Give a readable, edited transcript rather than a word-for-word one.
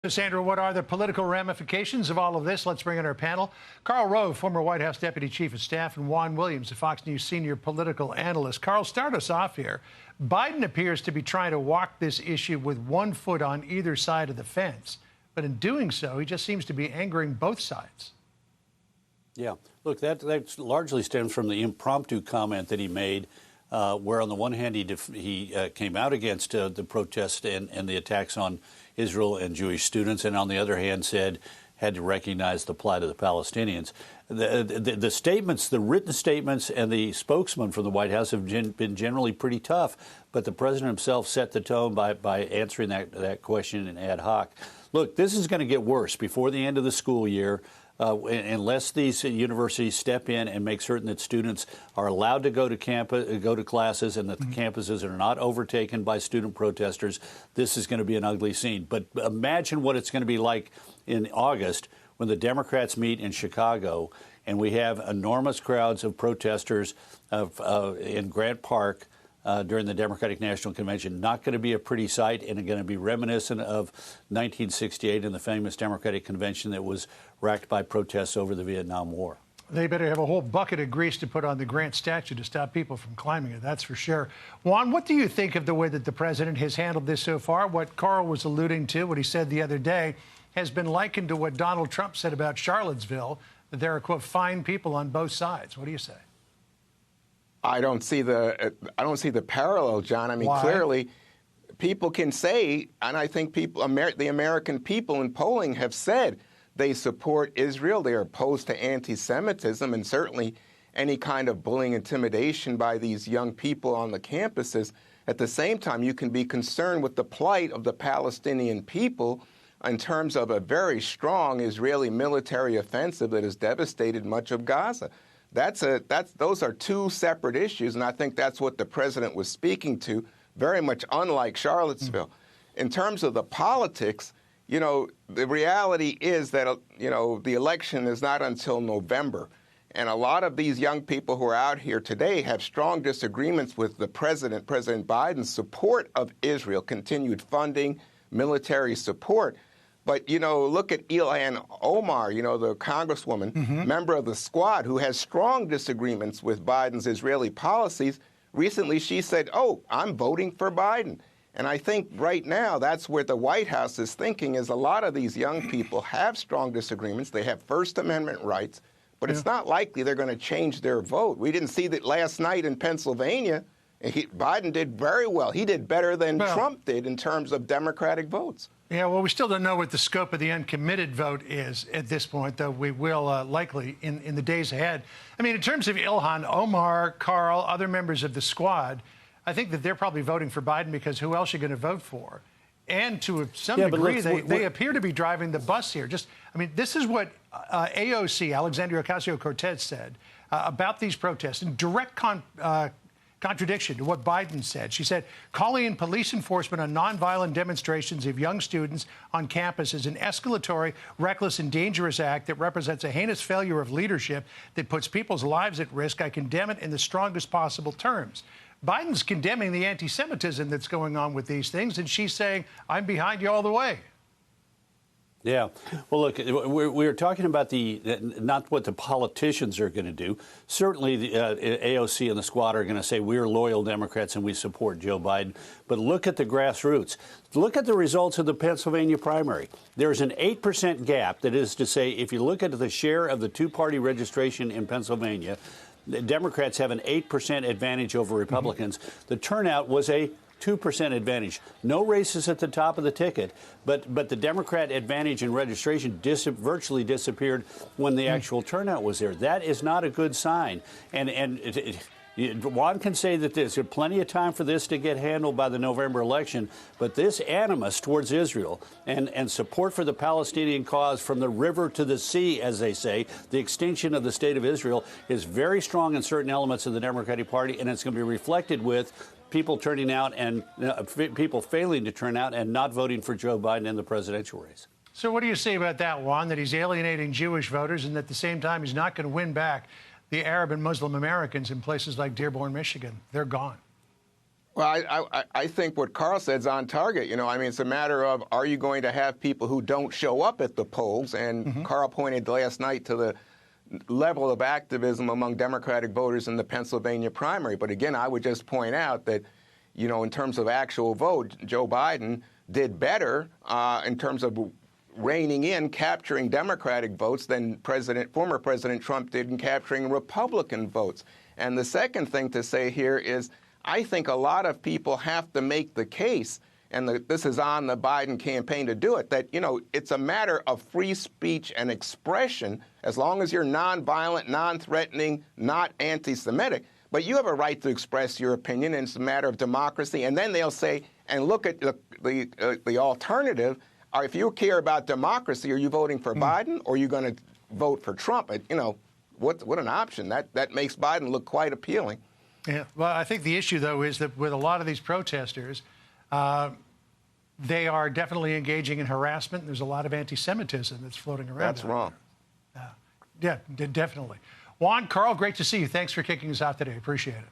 Sandra, what are the political ramifications of all of this? Let's bring in our panel. Karl Rove, former White House Deputy Chief of Staff, and Juan Williams, a Fox News senior political analyst. Karl, start us off here. Biden appears to be trying to walk this issue with one foot on either side of the fence. But in doing so, he just seems to be angering both sides. Yeah, look, that largely stems from the impromptu comment that he made, where on the one hand he came out against the protests and the attacks on Israel and Jewish students, and on the other hand had to recognize the plight of the Palestinians. The statements, the written statements, and the spokesman from the White House have been generally pretty tough, but the president himself set the tone by answering that question in ad hoc. Look, this is going to get worse before the end of the school year. Unless these universities step in and make certain that students are allowed to go to campus, go to classes, and that the campuses are not overtaken by student protesters, this is going to be an ugly scene. But imagine what it's going to be like in August when the Democrats meet in Chicago and we have enormous crowds of protesters in Grant Park during the Democratic National Convention. Not going to be a pretty sight, and going to be reminiscent of 1968 and the famous Democratic Convention that was racked by protests over the Vietnam War. They better have a whole bucket of grease to put on the Grant statue to stop people from climbing it, that's for sure. Juan, what do you think of the way that the president has handled this so far? What Karl was alluding to, what he said the other day, has been likened to what Donald Trump said about Charlottesville, that there are, quote, fine people on both sides. What do you say? I don't see the parallel, John. I mean, Why? Clearly, people can say, and I think the American people in polling have said they support Israel. They are opposed to anti-Semitism, and certainly any kind of bullying, intimidation by these young people on the campuses. At the same time, you can be concerned with the plight of the Palestinian people in terms of a very strong Israeli military offensive that has devastated much of Gaza. Those are two separate issues, and I think that's what the president was speaking to, very much unlike Charlottesville. In terms of the politics, you know, the reality is that, you know, the election is not until November, and a lot of these young people who are out here today have strong disagreements with the President Biden's support of Israel, continued funding, military support. But, you know, look at Ilhan Omar, you know, the congresswoman, member of the squad, who has strong disagreements with Biden's Israeli policies. Recently, she said, oh, I'm voting for Biden. And I think right now that's where the White House is thinking, is a lot of these young people have strong disagreements. They have First Amendment rights, but it's not likely they're going to change their vote. We didn't see that last night in Pennsylvania. Biden did very well. He did better than Trump did in terms of Democratic votes. Yeah, well, we still don't know what the scope of the uncommitted vote is at this point, though we will likely in the days ahead. I mean, in terms of Ilhan Omar, Karl, other members of the squad, I think that they're probably voting for Biden because who else are you going to vote for? And to some degree, they appear to be driving the bus here. I mean, this is what AOC, Alexandria Ocasio-Cortez, said about these protests in direct contradiction to what Biden said. She said, calling in police enforcement on nonviolent demonstrations of young students on campus is an escalatory, reckless, and dangerous act that represents a heinous failure of leadership that puts people's lives at risk. I condemn it in the strongest possible terms. Biden's condemning the anti-Semitism that's going on with these things, and she's saying, I'm behind you all the way. Yeah. Well, look, we're talking about not what the politicians are going to do. Certainly, the AOC and the squad are going to say we're loyal Democrats and we support Joe Biden. But look at the grassroots. Look at the results of the Pennsylvania primary. There's an 8% gap. That is to say, if you look at the share of the two-party registration in Pennsylvania, the Democrats have an 8% advantage over Republicans. The turnout was a 2% advantage. No races at the top of the ticket, but the Democrat advantage in registration virtually disappeared when the actual turnout was there. That is not a good sign. And Juan can say that there's plenty of time for this to get handled by the November election, but this animus towards Israel and support for the Palestinian cause from the river to the sea, as they say, the extinction of the state of Israel, is very strong in certain elements of the Democratic Party, and it's going to be reflected with people turning out and people failing to turn out and not voting for Joe Biden in the presidential race. So what do you say about that, Juan, that he's alienating Jewish voters and at the same time he's not going to win back the Arab and Muslim Americans in places like Dearborn, Michigan? They're gone. Well, I think what Karl said is on target. I mean, it's a matter of, are you going to have people who don't show up at the polls? And Karl pointed last night to the level of activism among Democratic voters in the Pennsylvania primary. But again, I would just point out that, in terms of actual vote, Joe Biden did better in terms of reining in, capturing Democratic votes than former President Trump did in capturing Republican votes. And the second thing to say here is, I think a lot of people have to make the case, and this is on the Biden campaign to do it, that, it's a matter of free speech and expression, as long as you're nonviolent, non-threatening, not anti-Semitic. But you have a right to express your opinion, and it's a matter of democracy. And then they'll say, and look at the alternative, if you care about democracy, are you voting for Biden, or are you going to vote for Trump? What an option. That makes Biden look quite appealing. Yeah, well, I think the issue, though, is that with a lot of these protesters, they are definitely engaging in harassment. There's a lot of anti-Semitism that's floating around. That's wrong. Yeah, definitely. Juan, Karl, great to see you. Thanks for kicking us out today. Appreciate it.